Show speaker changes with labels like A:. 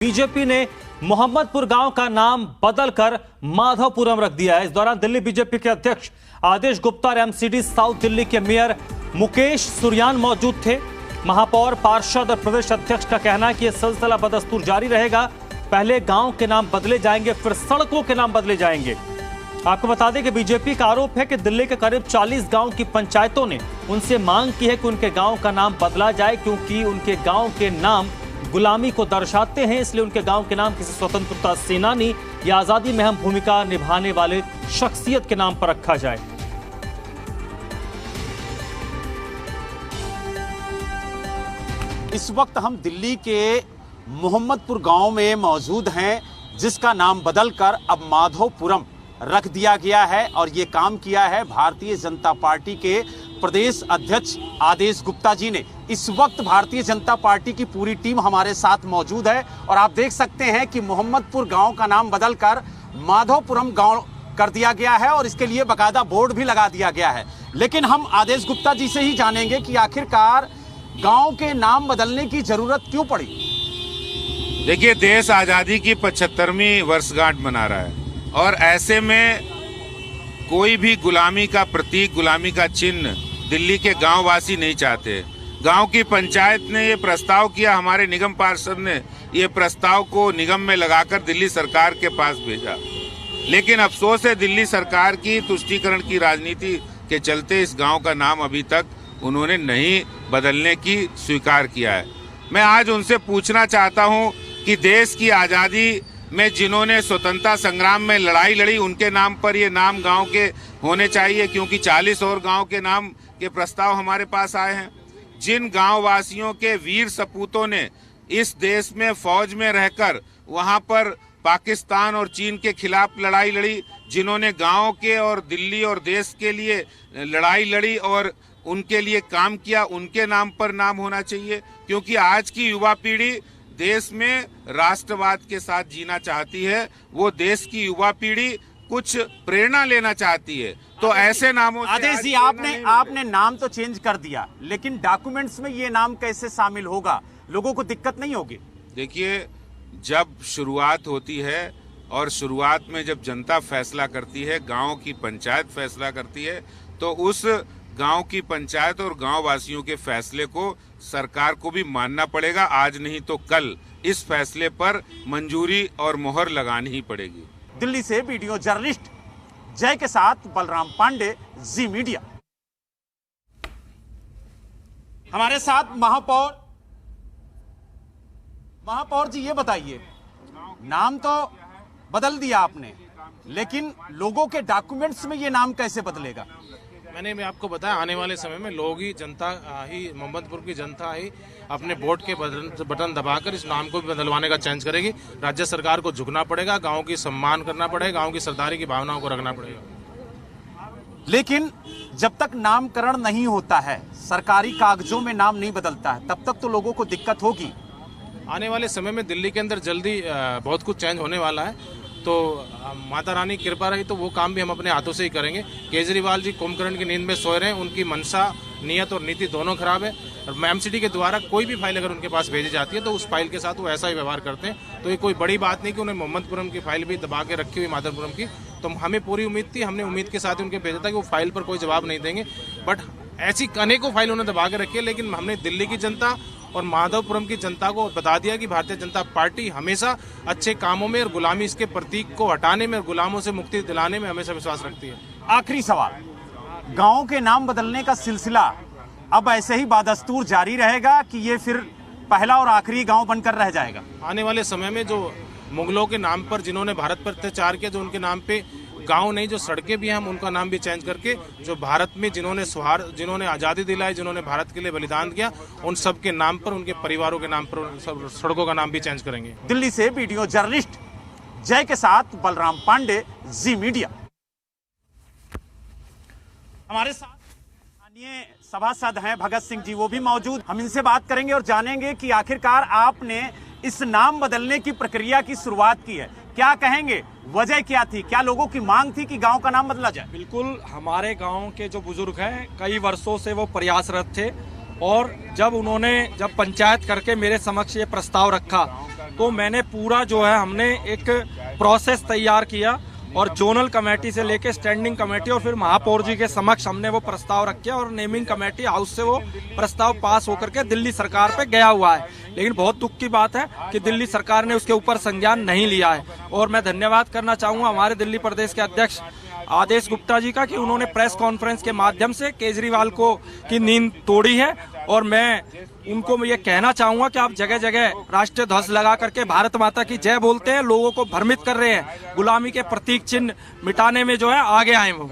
A: BJP ने मोहम्मदपुर गांव का नाम बदलकर माधवपुरम रख दिया है। इस दौरान दिल्ली बीजेपी के अध्यक्ष आदेश गुप्ता और एमसीडी साउथ दिल्ली के मेयर मुकेश सुरयान मौजूद थे। महापौर, पार्षद और प्रदेश अध्यक्ष का कहना है कि यह सिलसिला बदस्तूर जारी रहेगा। पहले गांव के नाम बदले जाएंगे, फिर सड़कों के नाम बदले जाएंगे। आपको बता दें कि बीजेपी का आरोप है कि दिल्ली के करीब 40 गांव की पंचायतों ने उनसे मांग की है कि उनके गांव का नाम बदला जाए, क्योंकि उनके गांव के नाम गुलामी को दर्शाते हैं। इसलिए उनके गांव के नाम किसी स्वतंत्रता सेनानी या आजादी में अहम भूमिका निभाने वाले शख्सियत के नाम पर रखा जाए।
B: इस वक्त हम दिल्ली के मोहम्मदपुर गांव में मौजूद हैं, जिसका नाम बदलकर अब माधवपुरम रख दिया गया है। और ये काम किया है भारतीय जनता पार्टी के प्रदेश अध्यक्ष आदेश गुप्ता जी ने। इस वक्त भारतीय जनता पार्टी की पूरी टीम हमारे साथ मौजूद है और आप देख सकते हैं कि मोहम्मदपुर गांव का नाम बदलकर माधवपुरम गांव कर दिया गया है और इसके लिए बाकायदा बोर्ड भी लगा दिया गया है। लेकिन हम आदेश गुप्ता जी से ही जानेंगे कि आखिरकार गांव के नाम बदलने की जरूरत क्यों पड़ी।
C: देखिए, देश आजादी की 75वीं वर्षगांठ मना रहा है और ऐसे में कोई भी गुलामी का प्रतीक, गुलामी का चिन्ह दिल्ली के गांववासी नहीं चाहते। गांव की पंचायत ने ये प्रस्ताव किया, हमारे निगम पार्षद ने ये प्रस्ताव को निगम में लगाकर दिल्ली सरकार के पास भेजा। लेकिन अफसोस है, दिल्ली सरकार की तुष्टीकरण की राजनीति के चलते इस गांव का नाम अभी तक उन्होंने नहीं बदलने की स्वीकार किया है। मैं आज उनसे पूछना चाहता हूं कि देश की आज़ादी में जिन्होंने स्वतंत्रता संग्राम में लड़ाई लड़ी, उनके नाम पर ये नाम गांव के होने चाहिए, क्योंकि 40 और गांव के नाम के प्रस्ताव हमारे पास आए हैं। जिन गांव वासियों के वीर सपूतों ने इस देश में फौज में रहकर वहां पर पाकिस्तान और चीन के खिलाफ लड़ाई लड़ी, जिन्होंने गांव के और दिल्ली और देश के लिए लड़ाई लड़ी और उनके लिए काम किया, उनके नाम पर नाम होना चाहिए। क्योंकि आज की युवा पीढ़ी देश में राष्ट्रवाद के साथ जीना चाहती है, वो देश की युवा पीढ़ी कुछ प्रेरणा लेना चाहती है। तो ऐसे नामों से
B: आदेश जी, आपने नाम तो चेंज कर दिया, लेकिन डॉक्यूमेंट्स में ये नाम कैसे शामिल होगा? लोगों को दिक्कत नहीं होगी?
C: देखिए, जब शुरुआत होती है और शुरुआत में जब जनता फैसला करती है, गांव की पंचायत फैसला करती है, तो उस गांव की पंचायत और गांव वासियों के फैसले को सरकार को भी मानना पड़ेगा। आज नहीं तो कल इस फैसले पर मंजूरी और मोहर लगानी ही पड़ेगी।
B: दिल्ली से वीडियो जर्नलिस्ट जय के साथ बलराम पांडे, जी मीडिया। हमारे साथ महापौर जी, ये बताइए, नाम तो बदल दिया आपने, लेकिन लोगों के डॉक्यूमेंट्स में ये नाम कैसे बदलेगा?
D: मैं आपको बताया, आने वाले समय में लोग ही, जनता ही, मोहम्मदपुर की जनता ही अपने वोट के बटन दबाकर इस नाम को भी बदलवाने का चेंज करेगी। राज्य सरकार को झुकना पड़ेगा, गांव की सम्मान करना पड़ेगा, गांव की सरदारी की भावनाओं को रखना पड़ेगा।
B: लेकिन जब तक नामकरण नहीं होता है, सरकारी कागजों में नाम नहीं बदलता है, तब तक तो लोगों को दिक्कत होगी।
D: आने वाले समय में दिल्ली के अंदर जल्दी बहुत कुछ चेंज होने वाला है, तो माता रानी की कृपा रही तो वो काम भी हम अपने हाथों से ही करेंगे। केजरीवाल जी कुंभकर्ण की नींद में सोए रहे हैं, उनकी मनसा, नीयत और नीति दोनों खराब है। और एमसीडी के द्वारा कोई भी फाइल अगर उनके पास भेजी जाती है तो उस फाइल के साथ वो ऐसा ही व्यवहार करते हैं। तो ये कोई बड़ी बात नहीं कि उन्हें मोहम्मदपुरम की फाइल भी दबा के रखी हुई माधवपुरम की, तो हमें पूरी उम्मीद थी, हमने उम्मीद के साथ ही उनके भेजा था कि वो फाइल पर कोई जवाब नहीं देंगे। बट ऐसी अनेकों फाइल उन्होंने दबा के रखी है, लेकिन हमने दिल्ली की जनता और माधवपुरम की जनता को बता दिया कि भारतीय जनता पार्टी हमेशा अच्छे कामों में और गुलामी इसके प्रतीक को हटाने में और गुलामों से मुक्ति दिलाने में हमेशा विश्वास रखती है।
B: आखिरी सवाल, गांव के नाम बदलने का सिलसिला अब ऐसे ही बादस्तूर जारी रहेगा कि ये फिर पहला और आखिरी गांव बनकर रह जाएगा? आने
D: वाले समय में जो मुगलों के नाम पर जिन्होंने भारत पर अत्याचार किया, जो उनके नाम पे गांव नहीं, जो सड़कें भी हैं, हम उनका नाम भी चेंज करके, जो भारत में जिन्होंने आज़ादी दिलाई, जिन्होंने भारत के लिए बलिदान किया, उन सब के नाम पर, उनके परिवारों के नाम पर सड़कों का नाम भी चेंज करेंगे।
B: दिल्ली से वीडियो जर्नलिस्ट जय के साथ बलराम पांडे, जी मीडिया। हमारे साथ स्थानीय सभासद हैं भगत सिंह जी, वो भी मौजूद। हम इनसे बात करेंगे और जानेंगे कि आखिरकार आपने इस नाम बदलने की प्रक्रिया की शुरुआत की है, क्या कहेंगे, वजह क्या थी? क्या लोगों की मांग थी कि गांव का नाम बदला जाए?
E: बिल्कुल, हमारे गांव के जो बुजुर्ग हैं, कई वर्षों से वो प्रयासरत थे और जब पंचायत करके मेरे समक्ष ये प्रस्ताव रखा तो मैंने पूरा जो है हमने एक प्रोसेस तैयार किया और जोनल कमेटी से लेके स्टैंडिंग कमेटी और फिर महापौर जी के समक्ष हमने वो प्रस्ताव रखे और नेमिंग कमेटी हाउस से वो प्रस्ताव पास होकर के दिल्ली सरकार पे गया हुआ है। लेकिन बहुत दुख की बात है कि दिल्ली सरकार ने उसके ऊपर संज्ञान नहीं लिया है। और मैं धन्यवाद करना चाहूंगा हमारे दिल्ली प्रदेश के अध्यक्ष आदेश गुप्ता जी का कि उन्होंने प्रेस कॉन्फ्रेंस के माध्यम से केजरीवाल को की नींद तोड़ी है। और मैं उनको ये कहना चाहूंगा कि आप जगह जगह राष्ट्रीय ध्वज लगा करके भारत माता की जय बोलते हैं, लोगों को भ्रमित कर रहे हैं, गुलामी के प्रतीक चिन्ह मिटाने में जो है आगे आए वो।